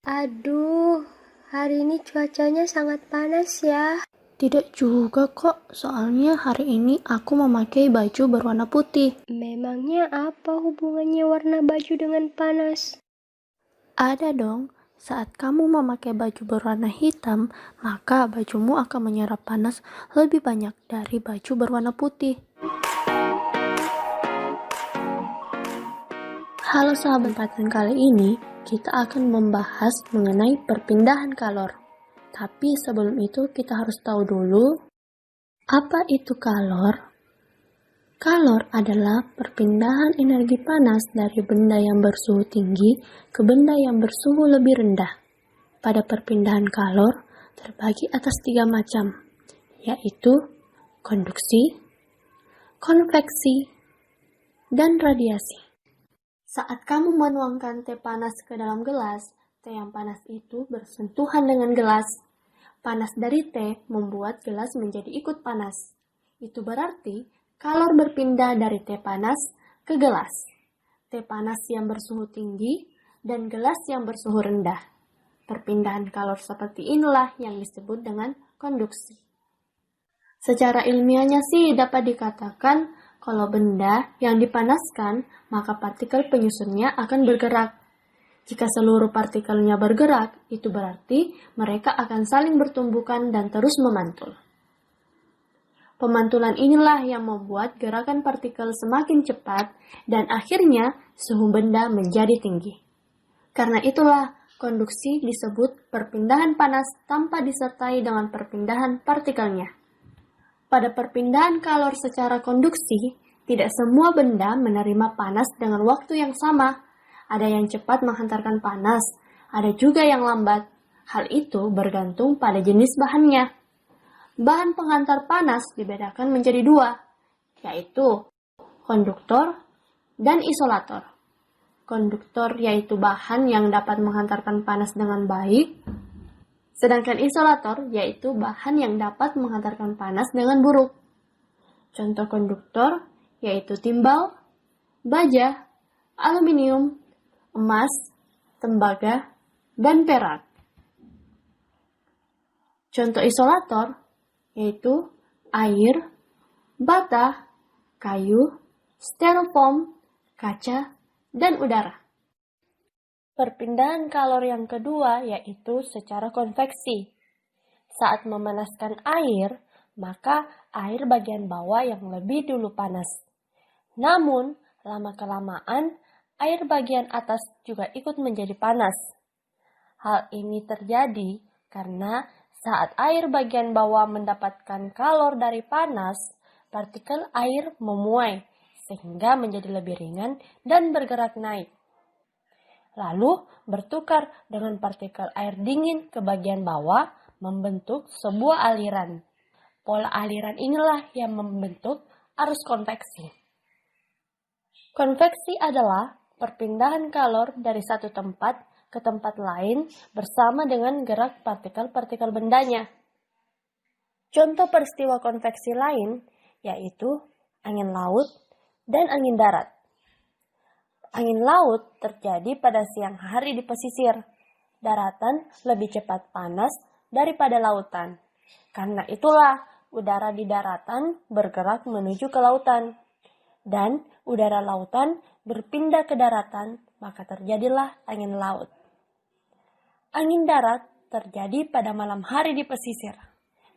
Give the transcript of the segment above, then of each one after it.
Aduh, hari ini cuacanya sangat panas ya. Tidak juga kok, soalnya hari ini aku memakai baju berwarna putih. Memangnya apa hubungannya warna baju dengan panas? Ada dong, saat kamu memakai baju berwarna hitam, maka bajumu akan menyerap panas lebih banyak dari baju berwarna putih. Halo sahabat Paten, kali ini kita akan membahas mengenai perpindahan kalor. Tapi sebelum itu kita harus tahu dulu, apa itu kalor? Kalor adalah perpindahan energi panas dari benda yang bersuhu tinggi ke benda yang bersuhu lebih rendah. Pada perpindahan kalor terbagi atas 3 macam, yaitu konduksi, konveksi, dan radiasi. Saat kamu menuangkan teh panas ke dalam gelas, teh yang panas itu bersentuhan dengan gelas. Panas dari teh membuat gelas menjadi ikut panas. Itu berarti kalor berpindah dari teh panas ke gelas. Teh panas yang bersuhu tinggi dan gelas yang bersuhu rendah. Perpindahan kalor seperti inilah yang disebut dengan konduksi. Secara ilmiahnya sih dapat dikatakan kalau benda yang dipanaskan, maka partikel penyusunnya akan bergerak. Jika seluruh partikelnya bergerak, itu berarti mereka akan saling bertumbukan dan terus memantul. Pemantulan inilah yang membuat gerakan partikel semakin cepat dan akhirnya suhu benda menjadi tinggi. Karena itulah konduksi disebut perpindahan panas tanpa disertai dengan perpindahan partikelnya. Pada perpindahan kalor secara konduksi, tidak semua benda menerima panas dengan waktu yang sama. Ada yang cepat menghantarkan panas, ada juga yang lambat. Hal itu bergantung pada jenis bahannya. Bahan penghantar panas dibedakan menjadi 2, yaitu konduktor dan isolator. Konduktor yaitu bahan yang dapat menghantarkan panas dengan baik, sedangkan isolator yaitu bahan yang dapat menghantarkan panas dengan buruk. Contoh konduktor yaitu timbal, baja, aluminium, emas, tembaga, dan perak. Contoh isolator yaitu air, bata, kayu, styrofoam, kaca, dan udara. Perpindahan kalor yang kedua yaitu secara konveksi. Saat memanaskan air, maka air bagian bawah yang lebih dulu panas. Namun, lama-kelamaan, air bagian atas juga ikut menjadi panas. Hal ini terjadi karena saat air bagian bawah mendapatkan kalor dari panas, partikel air memuai sehingga menjadi lebih ringan dan bergerak naik. Lalu bertukar dengan partikel air dingin ke bagian bawah membentuk sebuah aliran. Pola aliran inilah yang membentuk arus konveksi. Konveksi adalah perpindahan kalor dari satu tempat ke tempat lain bersama dengan gerak partikel-partikel bendanya. Contoh peristiwa konveksi lain yaitu angin laut dan angin darat. Angin laut terjadi pada siang hari di pesisir. Daratan lebih cepat panas daripada lautan. Karena itulah udara di daratan bergerak menuju ke lautan. Dan udara lautan berpindah ke daratan, maka terjadilah angin laut. Angin darat terjadi pada malam hari di pesisir.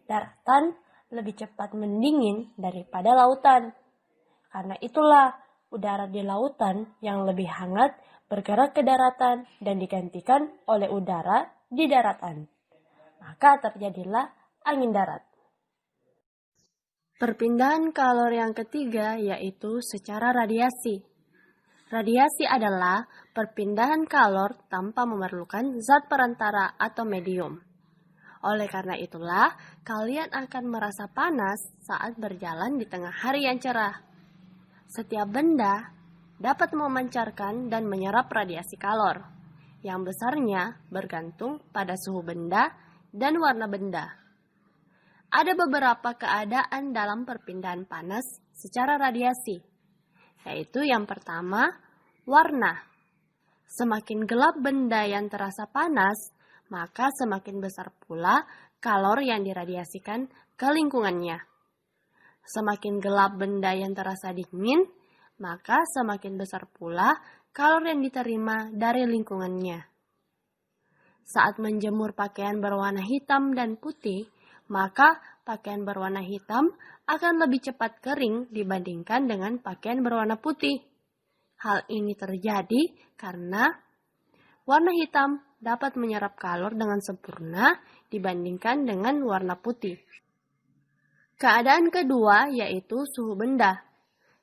Daratan lebih cepat mendingin daripada lautan. Karena itulah udara di lautan yang lebih hangat bergerak ke daratan dan digantikan oleh udara di daratan. Maka terjadilah angin darat. Perpindahan kalor yang ketiga yaitu secara radiasi. Radiasi adalah perpindahan kalor tanpa memerlukan zat perantara atau medium. Oleh karena itulah, kalian akan merasa panas saat berjalan di tengah hari yang cerah. Setiap benda dapat memancarkan dan menyerap radiasi kalor, yang besarnya bergantung pada suhu benda dan warna benda. Ada beberapa keadaan dalam perpindahan panas secara radiasi, yaitu yang pertama, warna. Semakin gelap benda yang terasa panas, maka semakin besar pula kalor yang diradiasikan ke lingkungannya. Semakin gelap benda yang terasa dingin, maka semakin besar pula kalor yang diterima dari lingkungannya. Saat menjemur pakaian berwarna hitam dan putih, maka pakaian berwarna hitam akan lebih cepat kering dibandingkan dengan pakaian berwarna putih. Hal ini terjadi karena warna hitam dapat menyerap kalor dengan sempurna dibandingkan dengan warna putih. Keadaan kedua yaitu suhu benda.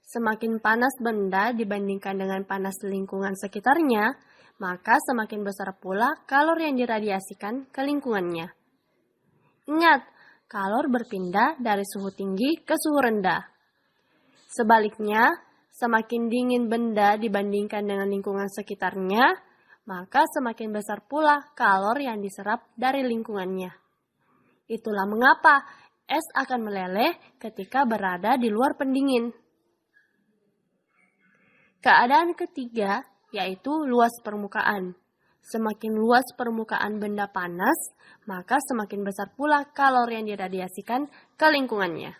Semakin panas benda dibandingkan dengan panas lingkungan sekitarnya, maka semakin besar pula kalor yang diradiasikan ke lingkungannya. Ingat, kalor berpindah dari suhu tinggi ke suhu rendah. Sebaliknya, semakin dingin benda dibandingkan dengan lingkungan sekitarnya, maka semakin besar pula kalor yang diserap dari lingkungannya. Itulah mengapa es akan meleleh ketika berada di luar pendingin. Keadaan ketiga yaitu luas permukaan. Semakin luas permukaan benda panas, maka semakin besar pula kalor yang diradiasikan ke lingkungannya.